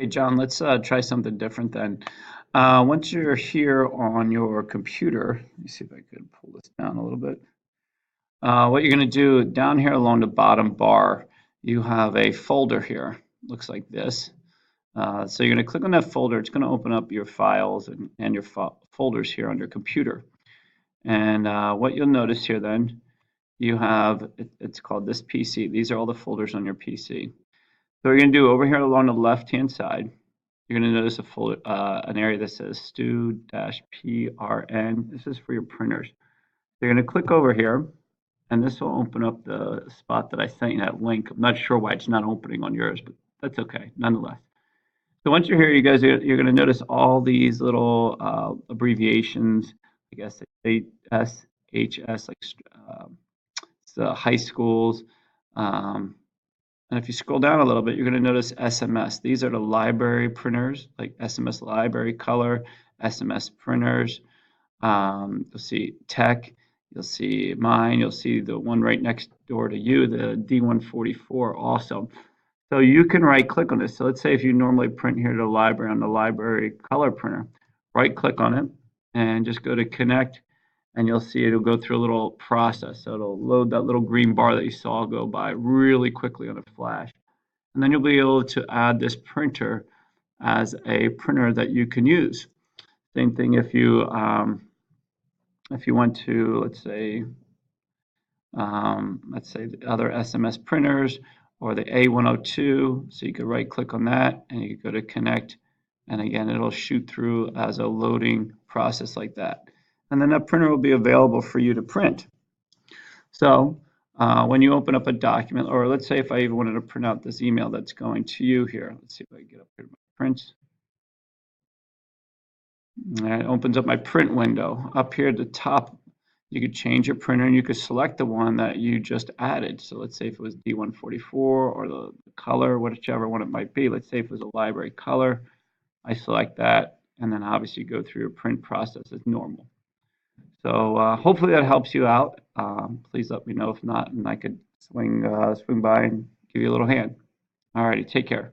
Hey John, let's try something different then. Once you're here on your computer, let me see if I could pull this down a little bit. What you're going to do down here along the bottom bar, you have a folder here. Looks like this. So you're going to click on that folder. It's going to open up your files and your folders here on your computer. And what you'll notice here then, you have, it's called this PC. These are all the folders on your PC. So what you're going to do over here along the left-hand side, you're going to notice a folder, an area that says stu-prn. This is for your printers. You're going to click over here, and this will open up the spot that I sent you that link. I'm not sure why it's not opening on yours, but that's okay, nonetheless. So once you're here, you guys, you're going to notice all these little abbreviations. I guess ASHS, like it's the high schools. Um, and if you scroll down a little bit, you're going to notice SMS. These are the library printers, like SMS Library Color, SMS printers. You'll see Tech. You'll see mine. You'll see the one right next door to you, the D144 also. So you can right click on this. So let's say if you normally print here to the library on the library color printer, right click on it and just go to connect, and you'll see it'll go through a little process. So it'll load that little green bar that you saw go by really quickly on a flash. And then you'll be able to add this printer as a printer that you can use. Same thing if you want to, let's say the other SMS printers or the A102. So you could right click on that and you could go to connect. And again, it'll shoot through as a loading process like that. And then that printer will be available for you to print. So when you open up a document, or let's say if I even wanted to print out this email that's going to you here. Let's see if I can get up here to my prints. And it opens up my print window. Up here at the top, you could change your printer and you could select the one that you just added. So let's say if it was D144 or the color, whichever one it might be. Let's say if it was a library color, I select that, and then obviously go through your print process as normal. So hopefully that helps you out. Please let me know if not, and I could swing by and give you a little hand. All righty, take care.